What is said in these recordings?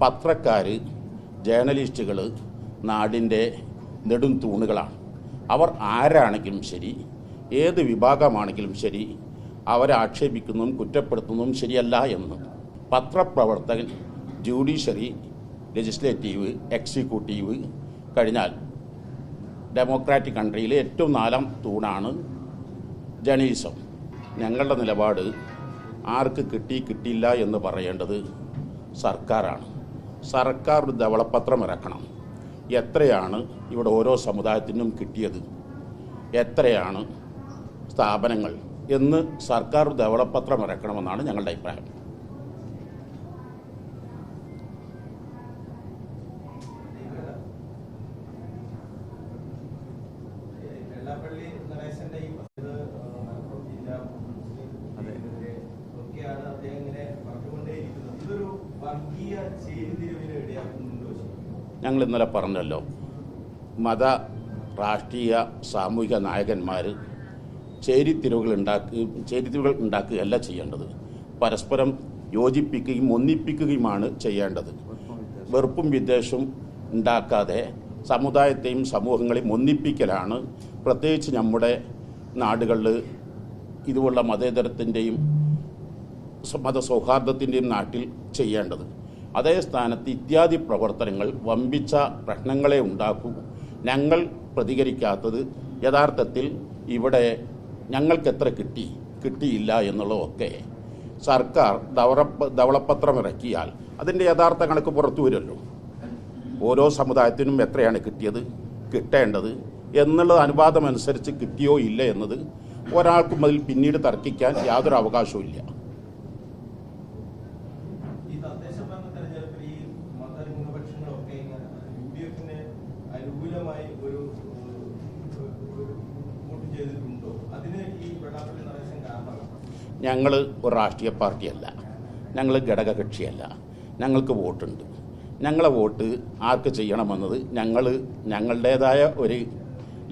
പത്രക്കാർ, ജേർണലിസ്റ്റുകൾ നാടിൻ്റെ നെടും തൂണുകളാണ്. അവർ ആരാണെങ്കിലും ശരി, ഏത് വിഭാഗമാണെങ്കിലും ശരി, അവരെ ആക്ഷേപിക്കുന്നതും കുറ്റപ്പെടുത്തുന്നതും ശരിയല്ല എന്ന് പത്രപ്രവർത്തകൻ, ജുഡീഷ്യറി, ലെജിസ്ലേറ്റീവ്, എക്സിക്യൂട്ടീവ് കഴിഞ്ഞാൽ ഡെമോക്രാറ്റിക് കൺട്രിയിലെ ഏറ്റവും നാലാം തൂണാണ് ജേർണലിസം. ഞങ്ങളുടെ നിലപാട് ആർക്ക് കിട്ടിയില്ല എന്ന് പറയേണ്ടത് സർക്കാരാണ്. സർക്കാർ ഒരു ധവളപത്രം ഇറക്കണം. എത്രയാണ് ഇവിടെ ഓരോ സമുദായത്തിനും കിട്ടിയത്, എത്രയാണ് സ്ഥാപനങ്ങൾ എന്ന് സർക്കാർ ധവളപത്രം ഇറക്കണമെന്നാണ് ഞങ്ങളുടെ അഭിപ്രായം. ഞങ്ങൾ ഇന്നലെ പറഞ്ഞല്ലോ, മത, രാഷ്ട്രീയ, സാമൂഹിക നായകന്മാർ ചേരിതിരിവുകൾ ഉണ്ടാക്കുകയല്ല ചെയ്യേണ്ടത്. പരസ്പരം യോജിപ്പിക്കുകയും ഒന്നിപ്പിക്കുകയുമാണ് ചെയ്യേണ്ടത്. വെറുപ്പും വിദ്വേഷവും ഉണ്ടാക്കാതെ സമുദായത്തെയും സമൂഹങ്ങളെയും ഒന്നിപ്പിക്കലാണ് പ്രത്യേകിച്ച് നമ്മുടെ നാടുകളിൽ ഇതുപോലുള്ള മതേതരത്തിൻ്റെയും മതസൗഹാർദ്ദത്തിൻ്റെയും നാട്ടിൽ ചെയ്യേണ്ടത്. അതേ സ്ഥാനത്ത് ഇത്യാദി പ്രവർത്തനങ്ങൾ വമ്പിച്ച പ്രശ്നങ്ങളെ ഉണ്ടാക്കൂ. ഞങ്ങൾ പ്രതികരിക്കാത്തത് യഥാർത്ഥത്തിൽ ഇവിടെ ഞങ്ങൾക്ക് എത്ര കിട്ടിയില്ല എന്നുള്ളതൊക്കെ സർക്കാർ ധവളപത്രം ഇറക്കിയാൽ അതിൻ്റെ യഥാർത്ഥ കണക്ക് പുറത്തു വരുമല്ലോ. ഓരോ സമുദായത്തിനും എത്രയാണ് കിട്ടേണ്ടത് എന്നുള്ളത് അനുപാതമനുസരിച്ച് കിട്ടിയോ ഇല്ല എന്നത് ഒരാൾക്കും അതിൽ പിന്നീട് തർക്കിക്കാൻ യാതൊരു അവകാശവും ഇല്ല. ഞങ്ങൾ ഒരു രാഷ്ട്രീയ പാർട്ടിയല്ല, ഞങ്ങൾ ഘടകകക്ഷിയല്ല. ഞങ്ങൾക്ക് വോട്ടുണ്ട്. ഞങ്ങളെ വോട്ട് ആർക്ക് ചെയ്യണമെന്നത് ഞങ്ങളുടേതായ ഒരു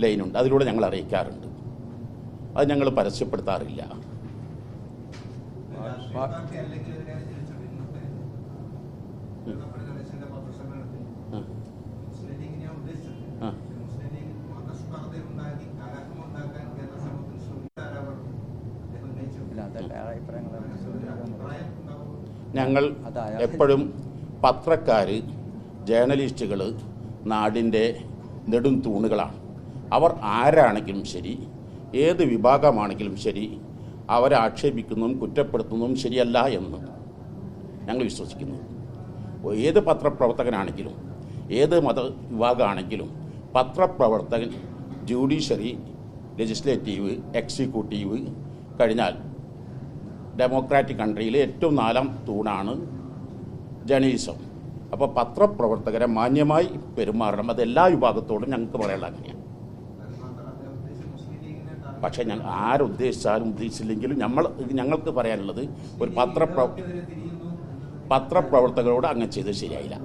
ലൈനുണ്ട്, അതിലൂടെ ഞങ്ങൾ അറിയിക്കാറുണ്ട്. അത് ഞങ്ങൾ പരസ്യപ്പെടുത്താറില്ല. ഞങ്ങൾ എപ്പോഴും പത്രക്കാർ, ജേർണലിസ്റ്റുകൾ നാടിൻ്റെ നെടും തൂണുകളാണ്. അവർ ആരാണെങ്കിലും ശരി, ഏത് വിഭാഗമാണെങ്കിലും ശരി, അവരെ ആക്ഷേപിക്കുന്നതും കുറ്റപ്പെടുത്തുന്നതും ശരിയല്ല എന്ന് ഞങ്ങൾ വിശ്വസിക്കുന്നു. ഏത് പത്രപ്രവർത്തകനാണെങ്കിലും, ഏത് മതവിഭാഗമാണെങ്കിലും പത്രപ്രവർത്തകൻ, ജുഡീഷ്യറി, ലെജിസ്ലേറ്റീവ്, എക്സിക്യൂട്ടീവ് കഴിഞ്ഞാൽ ഡെമോക്രാറ്റിക് കൺട്രിയിലെ ഏറ്റവും നാലാം തൂണാണ് ജേർണലിസം. അപ്പോൾ പത്രപ്രവർത്തകരെ മാന്യമായി പെരുമാറണം. അതെല്ലാ വിഭാഗത്തോടും ഞങ്ങൾക്ക് പറയാനുള്ള അങ്ങനെയാണ്. പക്ഷേ ഞങ്ങൾ ആരുദ്ദേശിച്ചാലും ഉദ്ദേശിച്ചില്ലെങ്കിലും ഞങ്ങൾക്ക് പറയാനുള്ളത് ഒരു പത്രപ്രവർത്തകരോട് അങ്ങനെ ചെയ്തത് ശരിയായില്ല.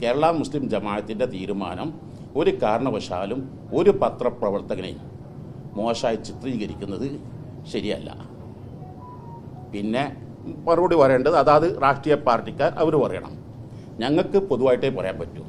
കേരള മുസ്ലിം ജമാഅത്തിൻ്റെ തീരുമാനം ഒരു കാരണവശാലും ഒരു പത്രപ്രവർത്തകനെയും മോശമായി ചിത്രീകരിക്കുന്നത് ശരിയല്ല. പിന്നെ മറുപടി പറയേണ്ടത് അതാത് രാഷ്ട്രീയ പാർട്ടിക്കാർ അവർ പറയണം. ഞങ്ങൾക്ക് പൊതുവായിട്ടേ പറയാൻ പറ്റൂ.